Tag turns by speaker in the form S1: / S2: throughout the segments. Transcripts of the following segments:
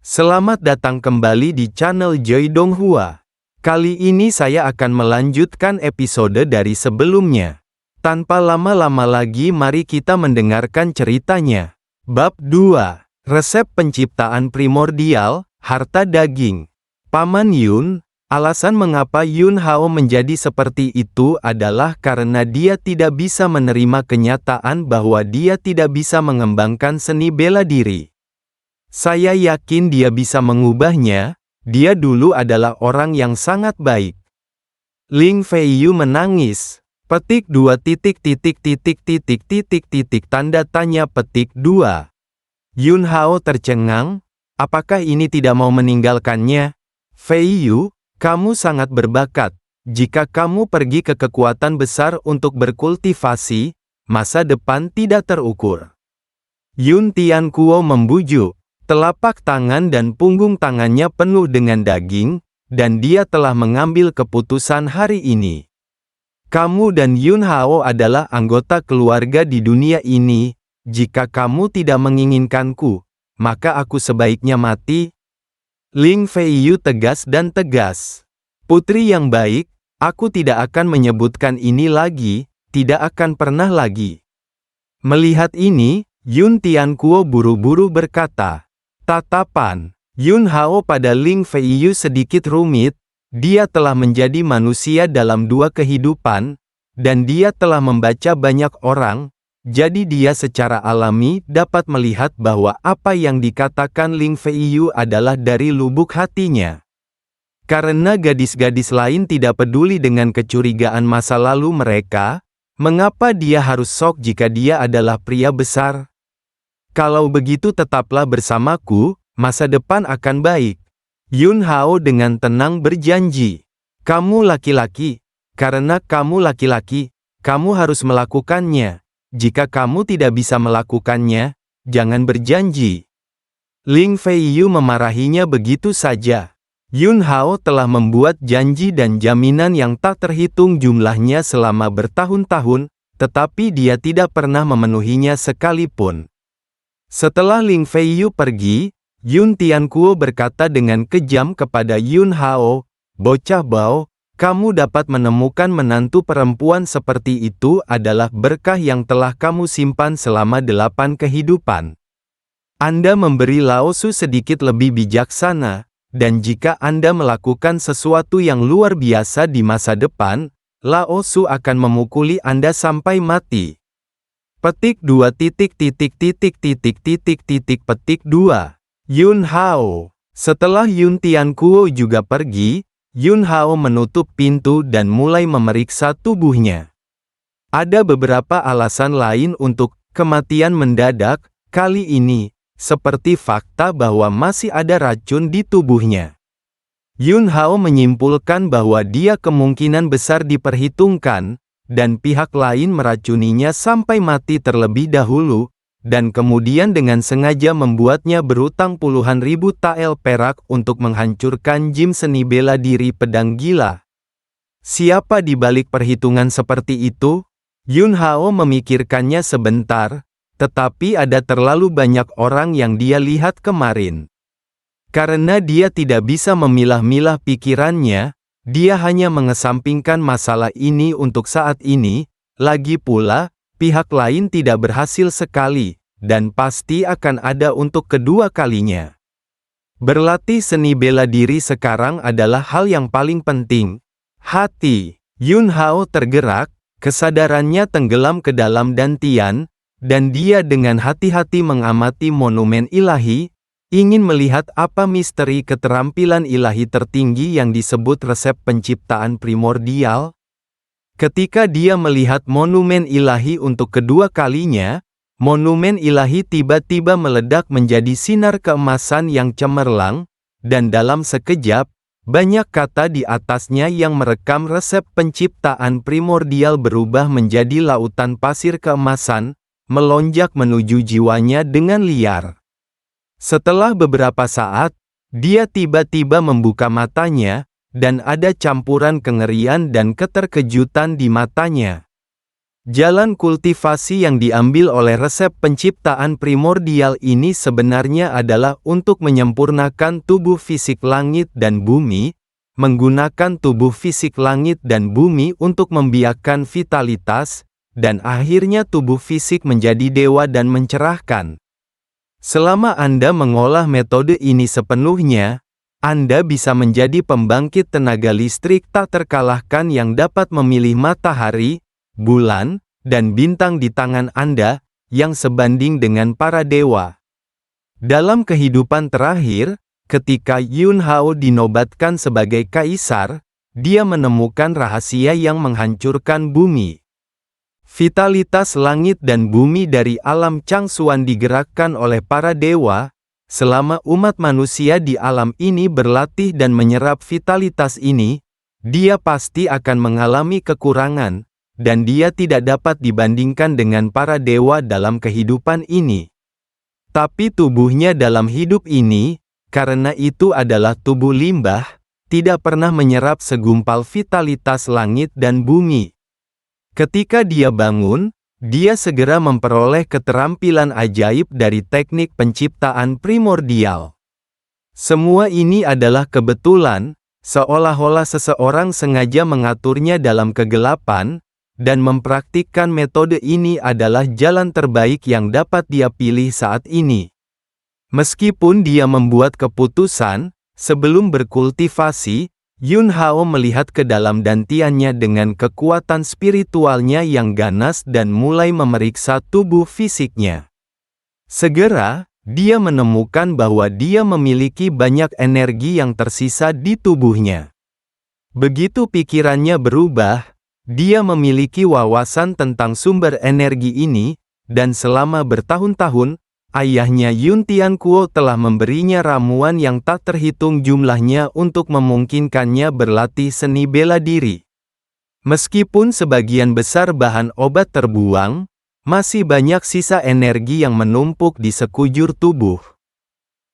S1: Selamat datang kembali di channel Joy Donghua. Kali ini saya akan melanjutkan episode dari sebelumnya. Tanpa lama-lama lagi mari kita mendengarkan ceritanya. Bab 2. Resep penciptaan primordial, harta daging. Paman Yun, alasan mengapa Yun Hao menjadi seperti itu adalah karena dia tidak bisa menerima kenyataan bahwa dia tidak bisa mengembangkan seni bela diri. Saya yakin dia bisa mengubahnya, dia dulu adalah orang yang sangat baik. Ling Feiyu menangis. Petik 2 tanda tanya petik 2. Yun Hao tercengang, apakah ini tidak mau meninggalkannya? Feiyu, kamu sangat berbakat. Jika kamu pergi ke kekuatan besar untuk berkultivasi, masa depan tidak terukur. Yun Tiankuo membujuk. Telapak tangan dan punggung tangannya penuh dengan daging, dan dia telah mengambil keputusan hari ini. Kamu dan Yun Hao adalah anggota keluarga di dunia ini. Jika kamu tidak menginginkanku, maka aku sebaiknya mati. Ling Feiyu tegas dan tegas. Putri yang baik, aku tidak akan menyebutkan ini lagi, tidak akan pernah lagi. Melihat ini, Yun Tiankuo buru-buru berkata. Tatapan Yun Hao pada Ling Feiyu sedikit rumit, dia telah menjadi manusia dalam dua kehidupan, dan dia telah membaca banyak orang, jadi dia secara alami dapat melihat bahwa apa yang dikatakan Ling Feiyu adalah dari lubuk hatinya. Karena gadis-gadis lain tidak peduli dengan kecurigaan masa lalu mereka, mengapa dia harus shock jika dia adalah pria besar? Kalau begitu tetaplah bersamaku, masa depan akan baik. Yun Hao dengan tenang berjanji. Kamu laki-laki. Karena kamu laki-laki, kamu harus melakukannya. Jika kamu tidak bisa melakukannya, jangan berjanji. Ling Feiyu memarahinya begitu saja. Yun Hao telah membuat janji dan jaminan yang tak terhitung jumlahnya selama bertahun-tahun, tetapi dia tidak pernah memenuhinya sekalipun. Setelah Ling Feiyu pergi, Yun Tiankuo berkata dengan kejam kepada Yun Hao, "Bocah Bao, kamu dapat menemukan menantu perempuan seperti itu adalah berkah yang telah kamu simpan selama 8 kehidupan. Anda memberi Lao Su sedikit lebih bijaksana, dan jika Anda melakukan sesuatu yang luar biasa di masa depan, Lao Su akan memukuli Anda sampai mati." Petik 2 petik 2. Yun Hao. Setelah Yun Tiankuo juga pergi, Yun Hao menutup pintu dan mulai memeriksa tubuhnya. Ada beberapa alasan lain untuk kematian mendadak, kali ini, seperti fakta bahwa masih ada racun di tubuhnya. Yun Hao menyimpulkan bahwa dia kemungkinan besar diperhitungkan, dan pihak lain meracuninya sampai mati terlebih dahulu, dan kemudian dengan sengaja membuatnya berutang puluhan ribu tael perak untuk menghancurkan gym seni bela diri pedang gila. Siapa di balik perhitungan seperti itu? Yun Hao memikirkannya sebentar, tetapi ada terlalu banyak orang yang dia lihat kemarin. Karena dia tidak bisa memilah-milah pikirannya, dia hanya mengesampingkan masalah ini untuk saat ini, lagi pula, pihak lain tidak berhasil sekali, dan pasti akan ada untuk kedua kalinya. Berlatih seni bela diri sekarang adalah hal yang paling penting. Hati Yun Hao tergerak, kesadarannya tenggelam ke dalam dantian, dan dia dengan hati-hati mengamati monumen ilahi, ingin melihat apa misteri keterampilan ilahi tertinggi yang disebut resep penciptaan primordial. Ketika dia melihat monumen ilahi untuk kedua kalinya, monumen ilahi tiba-tiba meledak menjadi sinar keemasan yang cemerlang, dan dalam sekejap, banyak kata di atasnya yang merekam resep penciptaan primordial berubah menjadi lautan pasir keemasan, melonjak menuju jiwanya dengan liar. Setelah beberapa saat, dia tiba-tiba membuka matanya, dan ada campuran kengerian dan keterkejutan di matanya. Jalan kultivasi yang diambil oleh resep penciptaan primordial ini sebenarnya adalah untuk menyempurnakan tubuh fisik langit dan bumi, menggunakan tubuh fisik langit dan bumi untuk membiakkan vitalitas, dan akhirnya tubuh fisik menjadi dewa dan mencerahkan. Selama Anda mengolah metode ini sepenuhnya, Anda bisa menjadi pembangkit tenaga listrik tak terkalahkan yang dapat memilih matahari, bulan, dan bintang di tangan Anda, yang sebanding dengan para dewa. Dalam kehidupan terakhir, ketika Yun Hao dinobatkan sebagai kaisar, dia menemukan rahasia yang menghancurkan bumi. Vitalitas langit dan bumi dari alam Changsuan digerakkan oleh para dewa. Selama umat manusia di alam ini berlatih dan menyerap vitalitas ini, dia pasti akan mengalami kekurangan, dan dia tidak dapat dibandingkan dengan para dewa dalam kehidupan ini. Tapi tubuhnya dalam hidup ini, karena itu adalah tubuh limbah, tidak pernah menyerap segumpal vitalitas langit dan bumi. Ketika dia bangun, dia segera memperoleh keterampilan ajaib dari teknik penciptaan primordial. Semua ini adalah kebetulan, seolah-olah seseorang sengaja mengaturnya dalam kegelapan, dan mempraktikkan metode ini adalah jalan terbaik yang dapat dia pilih saat ini. Meskipun dia membuat keputusan, sebelum berkultivasi, Yun Hao melihat ke dalam dantiannya dengan kekuatan spiritualnya yang ganas dan mulai memeriksa tubuh fisiknya. Segera, dia menemukan bahwa dia memiliki banyak energi yang tersisa di tubuhnya. Begitu pikirannya berubah, dia memiliki wawasan tentang sumber energi ini, dan selama bertahun-tahun, ayahnya Yun Tiankuo telah memberinya ramuan yang tak terhitung jumlahnya untuk memungkinkannya berlatih seni bela diri. Meskipun sebagian besar bahan obat terbuang, masih banyak sisa energi yang menumpuk di sekujur tubuh.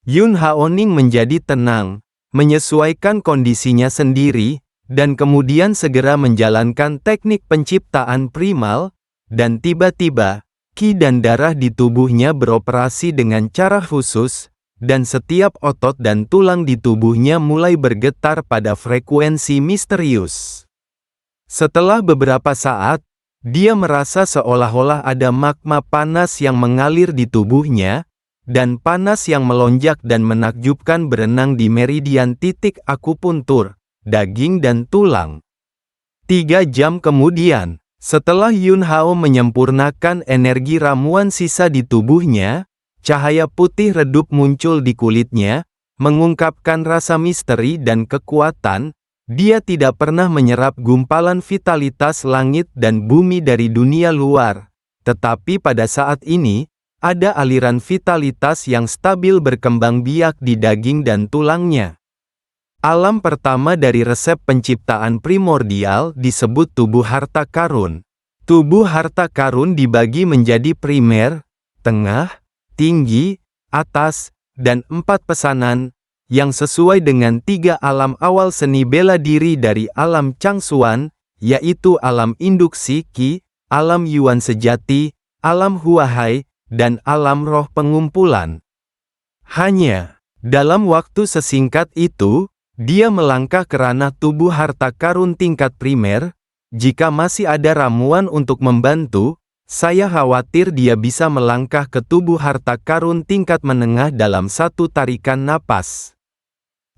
S1: Yun Haoning menjadi tenang, menyesuaikan kondisinya sendiri, dan kemudian segera menjalankan teknik penciptaan primal, dan tiba-tiba, Qi dan darah di tubuhnya beroperasi dengan cara khusus, dan setiap otot dan tulang di tubuhnya mulai bergetar pada frekuensi misterius. Setelah beberapa saat, dia merasa seolah-olah ada magma panas yang mengalir di tubuhnya, dan panas yang melonjak dan menakjubkan berenang di meridian titik akupuntur, daging dan tulang. 3 jam kemudian, setelah Yun Hao menyempurnakan energi ramuan sisa di tubuhnya, cahaya putih redup muncul di kulitnya, mengungkapkan rasa misteri dan kekuatan. Dia tidak pernah menyerap gumpalan vitalitas langit dan bumi dari dunia luar, tetapi pada saat ini, ada aliran vitalitas yang stabil berkembang biak di daging dan tulangnya. Alam pertama dari resep penciptaan primordial disebut tubuh harta karun. Tubuh harta karun dibagi menjadi primer, tengah, tinggi, atas, dan 4 pesanan, yang sesuai dengan 3 alam awal seni bela diri dari alam Changsuan, yaitu alam induksi Qi, alam Yuan sejati, alam Huahai, dan alam roh pengumpulan. Hanya, dalam waktu sesingkat itu, dia melangkah ke ranah tubuh harta karun tingkat primer. Jika masih ada ramuan untuk membantu, saya khawatir dia bisa melangkah ke tubuh harta karun tingkat menengah dalam satu tarikan napas.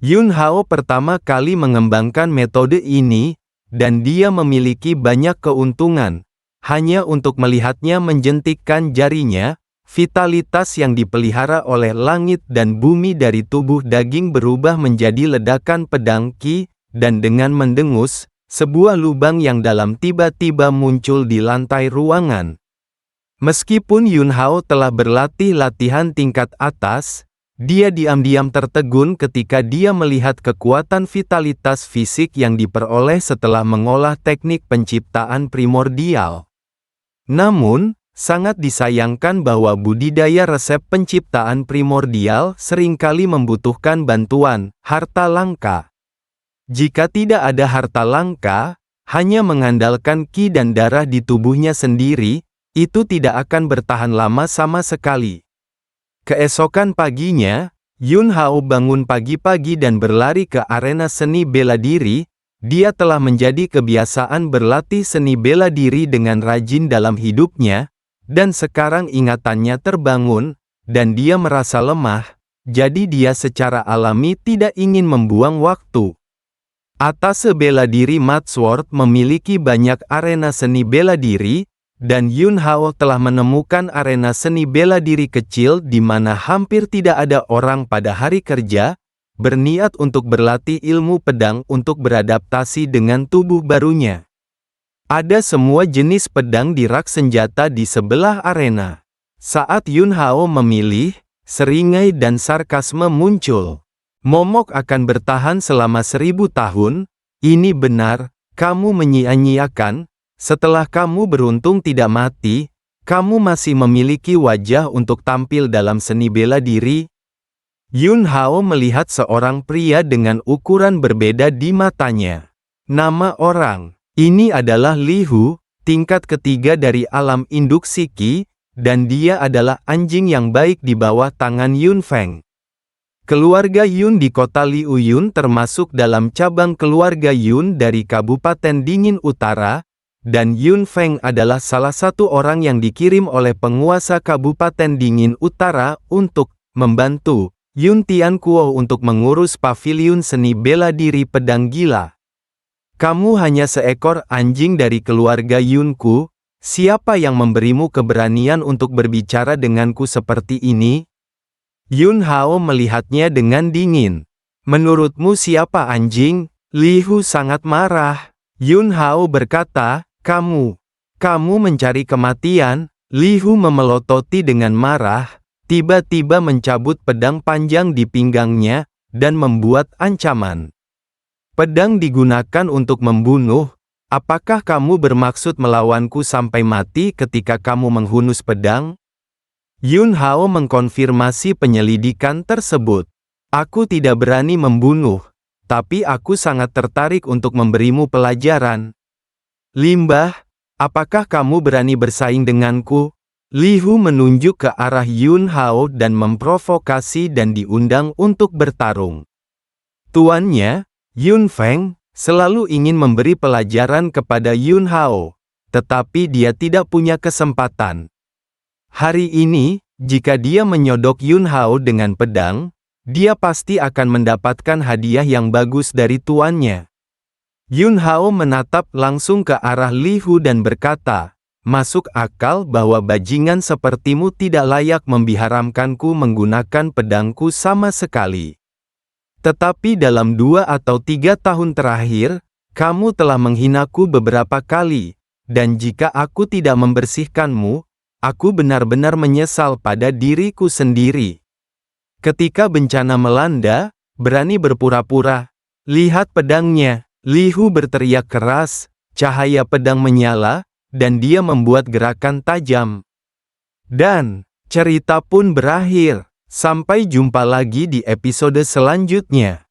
S1: Yun Hao pertama kali mengembangkan metode ini, dan dia memiliki banyak keuntungan. Hanya untuk melihatnya menjentikkan jarinya, vitalitas yang dipelihara oleh langit dan bumi dari tubuh daging berubah menjadi ledakan pedang Qi, dan dengan mendengus, sebuah lubang yang dalam tiba-tiba muncul di lantai ruangan. Meskipun Yun Hao telah berlatih latihan tingkat atas, dia diam-diam tertegun ketika dia melihat kekuatan vitalitas fisik yang diperoleh setelah mengolah teknik penciptaan primordial. Namun, sangat disayangkan bahwa budidaya resep penciptaan primordial seringkali membutuhkan bantuan harta langka. Jika tidak ada harta langka, hanya mengandalkan ki dan darah di tubuhnya sendiri, itu tidak akan bertahan lama sama sekali. Keesokan paginya, Yun Hao bangun pagi-pagi dan berlari ke arena seni bela diri. Dia telah menjadi kebiasaan berlatih seni bela diri dengan rajin dalam hidupnya, dan sekarang ingatannya terbangun, dan dia merasa lemah, jadi dia secara alami tidak ingin membuang waktu. Atase bela diri Matsworth memiliki banyak arena seni bela diri, dan Yun Hao telah menemukan arena seni bela diri kecil di mana hampir tidak ada orang pada hari kerja, berniat untuk berlatih ilmu pedang untuk beradaptasi dengan tubuh barunya. Ada semua jenis pedang di rak senjata di sebelah arena. Saat Yun Hao memilih, seringai dan sarkasme muncul. Momok akan bertahan selama 1000 tahun, ini benar, kamu menyia-nyiakan, setelah kamu beruntung tidak mati, kamu masih memiliki wajah untuk tampil dalam seni bela diri. Yun Hao melihat seorang pria dengan ukuran berbeda di matanya. Nama orang, ini adalah Li Hu, tingkat ketiga dari alam induksi Qi, dan dia adalah anjing yang baik di bawah tangan Yun Feng. Keluarga Yun di kota Liu Yun termasuk dalam cabang keluarga Yun dari Kabupaten Dingin Utara, dan Yun Feng adalah salah satu orang yang dikirim oleh penguasa Kabupaten Dingin Utara untuk membantu Yun Tianquo untuk mengurus paviliun seni bela diri pedang gila. Kamu hanya seekor anjing dari keluarga Yunku, siapa yang memberimu keberanian untuk berbicara denganku seperti ini? Yun Hao melihatnya dengan dingin. Menurutmu siapa anjing? Li Hu sangat marah. Yun Hao berkata, kamu mencari kematian? Li Hu memelototi dengan marah, tiba-tiba mencabut pedang panjang di pinggangnya, dan membuat ancaman. Pedang digunakan untuk membunuh. Apakah kamu bermaksud melawanku sampai mati ketika kamu menghunus pedang? Yun Hao mengkonfirmasi penyelidikan tersebut. Aku tidak berani membunuh, tapi aku sangat tertarik untuk memberimu pelajaran. Limbah, apakah kamu berani bersaing denganku? Li Hu menunjuk ke arah Yun Hao dan memprovokasi dan diundang untuk bertarung. Tuannya, Yun Feng, selalu ingin memberi pelajaran kepada Yun Hao, tetapi dia tidak punya kesempatan. Hari ini, jika dia menyodok Yun Hao dengan pedang, dia pasti akan mendapatkan hadiah yang bagus dari tuannya. Yun Hao menatap langsung ke arah Li Hu dan berkata, masuk akal bahwa bajingan sepertimu tidak layak membiharamkanku menggunakan pedangku sama sekali. Tetapi dalam 2 atau 3 tahun terakhir, kamu telah menghinaku beberapa kali, dan jika aku tidak membersihkanmu, aku benar-benar menyesal pada diriku sendiri. Ketika bencana melanda, berani berpura-pura. Lihat pedangnya. Li Hu berteriak keras, cahaya pedang menyala, dan dia membuat gerakan tajam. Dan, cerita pun berakhir. Sampai jumpa lagi di episode selanjutnya.